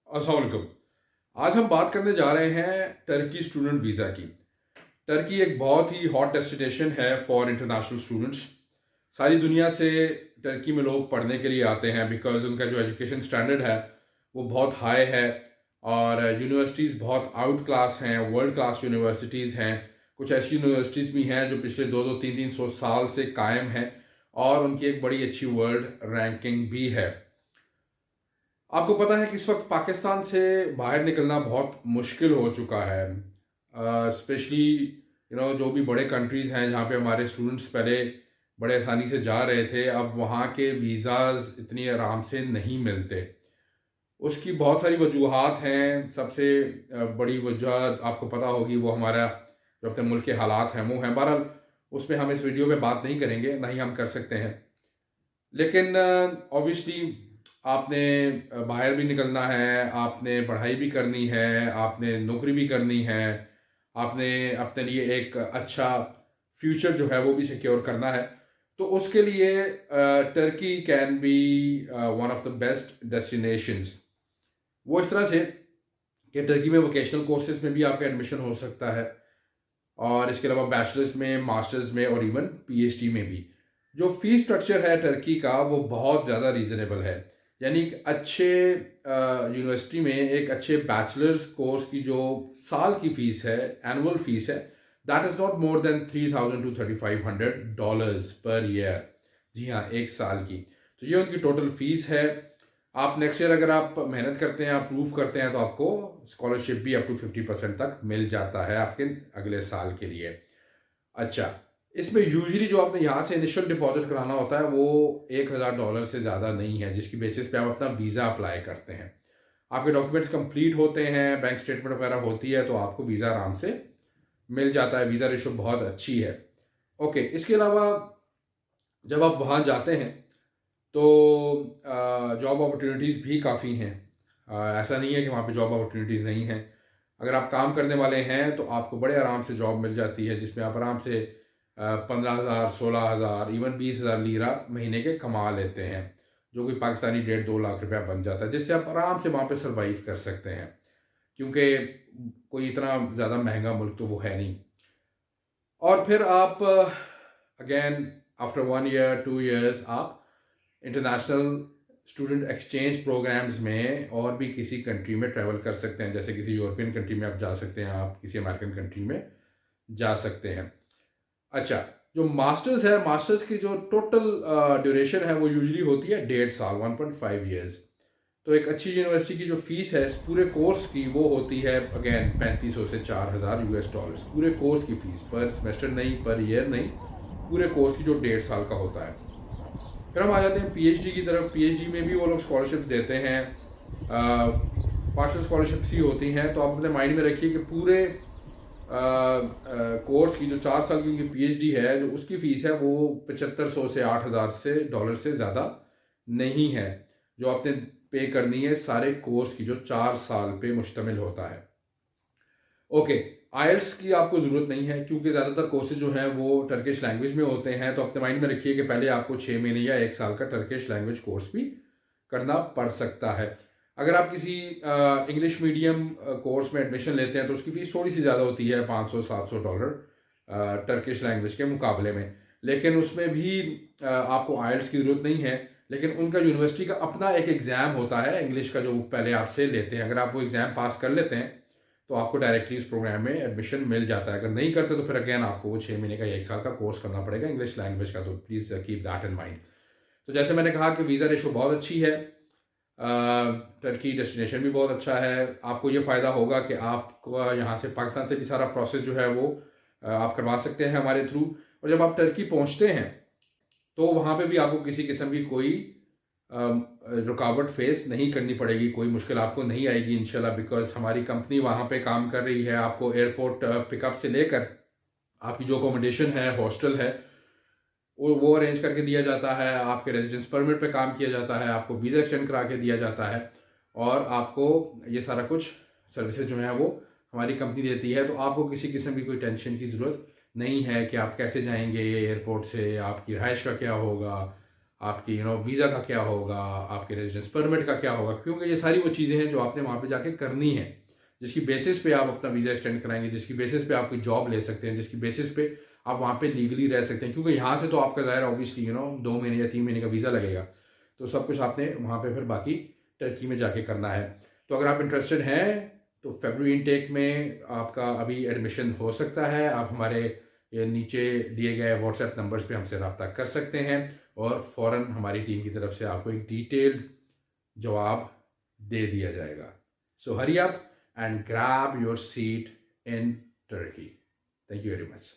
अस्सलाम वालेकुम। आज हम बात करने जा रहे हैं टर्की स्टूडेंट वीज़ा की। टर्की एक बहुत ही हॉट डेस्टिनेशन है फॉर इंटरनेशनल स्टूडेंट्स। सारी दुनिया से टर्की में लोग पढ़ने के लिए आते हैं बिकॉज़ उनका जो एजुकेशन स्टैंडर्ड है वो बहुत हाई है और यूनिवर्सिटीज़ बहुत आउट क्लास हैं, वर्ल्ड क्लास यूनिवर्सिटीज़ हैं। कुछ ऐसी यूनिवर्सिटीज़ भी हैं जो पिछले 2-2 3-3 सौ साल से कायम हैं और उनकी एक बड़ी अच्छी वर्ल्ड रैंकिंग भी है। आपको पता है कि इस वक्त पाकिस्तान से बाहर निकलना बहुत मुश्किल हो चुका है। स्पेशली जो भी बड़े कंट्रीज़ हैं जहाँ पे हमारे स्टूडेंट्स पहले बड़े आसानी से जा रहे थे, अब वहाँ के वीज़ाज़ इतनी आराम से नहीं मिलते। उसकी बहुत सारी वजूहात हैं। सबसे बड़ी वजह आपको पता होगी, वो हमारा जो अपने मुल्क के हालात हैं वो हैं। बहरहाल उस पे हम इस वीडियो में बात नहीं करेंगे, ना ही हम कर सकते हैं। लेकिन ऑब्वियसली आपने बाहर भी निकलना है, आपने पढ़ाई भी करनी है, आपने नौकरी भी करनी है, आपने अपने लिए एक अच्छा फ्यूचर जो है वो भी सिक्योर करना है। तो उसके लिए Turkey can be one of the best destinations. वो इस तरह से कि टर्की में वोकेशनल कोर्सेज में भी आपका एडमिशन हो सकता है और इसके अलावा बैचलर्स में, मास्टर्स में और इवन पीएचडी में भी। जो फ़ीस स्ट्रक्चर है टर्की का वो बहुत ज़्यादा रीज़नेबल है। यानी एक अच्छे यूनिवर्सिटी में एक अच्छे बैचलर्स कोर्स की जो साल की फ़ीस है, एनुअल फ़ीस है, that is not more than $3,000 to $3,500 per year. जी हाँ, एक साल की। तो ये उनकी टोटल फ़ीस है। आप नेक्स्ट ईयर अगर आप मेहनत करते हैं, आप प्रूव करते हैं, तो आपको स्कॉलरशिप भी अप टू 50% तक मिल जाता है आपके अगले साल के लिए। अच्छा, इसमें यूजुअली जो आपने यहाँ से इनिशियल डिपॉजिट कराना होता है वो $1,000 से ज़्यादा नहीं है, जिसकी बेसिस पे आप अपना वीज़ा अप्लाई करते हैं। आपके डॉक्यूमेंट्स कंप्लीट होते हैं, बैंक स्टेटमेंट वगैरह होती है, तो आपको वीज़ा आराम से मिल जाता है। वीज़ा रेशो बहुत अच्छी है। ओके, इसके अलावा जब आप वहाँ जाते हैं तो जॉब अपॉर्चुनिटीज़ भी काफ़ी हैं। ऐसा नहीं है कि वहाँ पे जॉब अपॉर्चुनिटीज़ नहीं हैं। अगर आप काम करने वाले हैं तो आपको बड़े आराम से जॉब मिल जाती है, जिसमें आप आराम से 15,000, 16,000, इवन 20,000 लीरा महीने के कमा लेते हैं, जो कि पाकिस्तानी 1.5-2 लाख रुपया बन जाता है, जिससे आप आराम से वहाँ पे सर्वाइव कर सकते हैं, क्योंकि कोई इतना ज़्यादा महंगा मुल्क तो वो है नहीं। और फिर आप अगेन आफ्टर 1 ईयर 2 ईयर्स आप इंटरनेशनल स्टूडेंट एक्सचेंज प्रोग्राम्स में और भी किसी कंट्री में ट्रैवल कर सकते हैं। जैसे किसी यूरोपियन कंट्री में आप जा सकते हैं, आप किसी अमेरिकन कंट्री में जा सकते हैं। अच्छा, जो मास्टर्स है, मास्टर्स की जो टोटल ड्यूरेशन है वो यूजुअली होती है 1.5 साल, 1.5 ईयर्स। तो एक अच्छी यूनिवर्सिटी की जो फीस है इस पूरे कोर्स की वो होती है अगेन 3500 से $4,000 पूरे कोर्स की फ़ीस, पर सेमेस्टर नहीं, पर ईयर नहीं, पूरे कोर्स की जो 1.5 साल का होता है। फिर हम आ जाते हैं पीएचडी की तरफ। पीएचडी में भी वो लोग स्कॉलरशिप्स देते हैं, पार्शल स्कॉलरशिप्स ही होती हैं। तो आप अपने माइंड में रखिए कि पूरे कोर्स की जो 4 साल की उनकी पीएचडी है, जो उसकी फ़ीस है वो 7500 से 8,000 से डॉलर से ज़्यादा नहीं है, जो आपने पे करनी है सारे कोर्स की जो 4 साल पे मुश्तमिल होता है। ओके, आइल्स की आपको ज़रूरत नहीं है, क्योंकि ज़्यादातर कोर्सेज जो हैं वो टर्किश लैंग्वेज में होते हैं। तो अपने माइंड में रखिए कि पहले आपको 6 महीने या 1 साल का टर्किश लैंग्वेज कोर्स भी करना पड़ सकता है। अगर आप किसी इंग्लिश मीडियम कोर्स में एडमिशन लेते हैं तो उसकी फ़ीस थोड़ी सी ज़्यादा होती है, $500-700 टर्किश लैंग्वेज के मुकाबले में। लेकिन उसमें भी आपको आइल्स की ज़रूरत नहीं है। लेकिन उनका यूनिवर्सिटी का अपना एक एग्ज़ाम होता है इंग्लिश का, जो पहले आपसे लेते हैं। अगर आप वो एग्ज़ाम पास कर लेते हैं तो आपको डायरेक्टली इस प्रोग्राम में एडमिशन मिल जाता है। अगर नहीं करते तो फिर अगेन आपको वो 6 महीने का या 1 साल का कोर्स करना पड़ेगा इंग्लिश लैंग्वेज का। तो please keep that in mind. तो जैसे मैंने कहा कि वीज़ा रेशो बहुत अच्छी है, टर्की डेस्टिनेशन भी बहुत अच्छा है। आपको ये फ़ायदा होगा कि आपको यहाँ से पाकिस्तान से भी सारा प्रोसेस जो है वो आप करवा सकते हैं हमारे थ्रू। और जब आप टर्की पहुँचते हैं तो वहाँ पे भी आपको किसी किस्म की कोई रुकावट फेस नहीं करनी पड़ेगी, कोई मुश्किल आपको नहीं आएगी इंशाल्लाह, बिकॉज़ हमारी कंपनी वहाँ पे काम कर रही है। आपको एयरपोर्ट पिकअप से लेकर आपकी जो अकोमोडेशन है, हॉस्टल है, वो अरेंज करके दिया जाता है। आपके रेजिडेंस परमिट पे काम किया जाता है, आपको वीज़ा एक्सटेंड करा के दिया जाता है और आपको ये सारा कुछ सर्विसेज जो हैं वो हमारी कंपनी देती है। तो आपको किसी किस्म की कोई टेंशन की ज़रूरत नहीं है कि आप कैसे जाएंगे एयरपोर्ट से, आपकी रिहाइश का क्या होगा, आपकी वीज़ा का क्या होगा, आपके रेजिडेंस परमिट का क्या होगा, क्योंकि ये सारी वो चीज़ें हैं जो आपने वहाँ पे जाके करनी है, जिसकी बेसिस पे आप अपना वीज़ा एक्सटेंड कराएंगे, जिसकी बेसिस पे आप कोई जॉब ले सकते हैं, जिसकी बेसिस पे आप वहाँ पे लीगली रह सकते हैं। क्योंकि यहाँ से तो आपका ज़ाहिर ऑब्वियसली 2 महीने या 3 महीने का वीज़ा लगेगा, तो सब कुछ आपने वहाँ पे फिर बाकी टर्की में जाके करना है। तो अगर आप इंटरेस्टेड हैं तो फरवरी इनटेक में आपका अभी एडमिशन हो सकता है। आप हमारे ये नीचे दिए गए व्हाट्सएप नंबर्स पे हमसे रब्ता कर सकते हैं और फ़ौरन हमारी टीम की तरफ से आपको एक डिटेल्ड जवाब दे दिया जाएगा। So hurry up and grab your seat in Turkey. Thank you very much.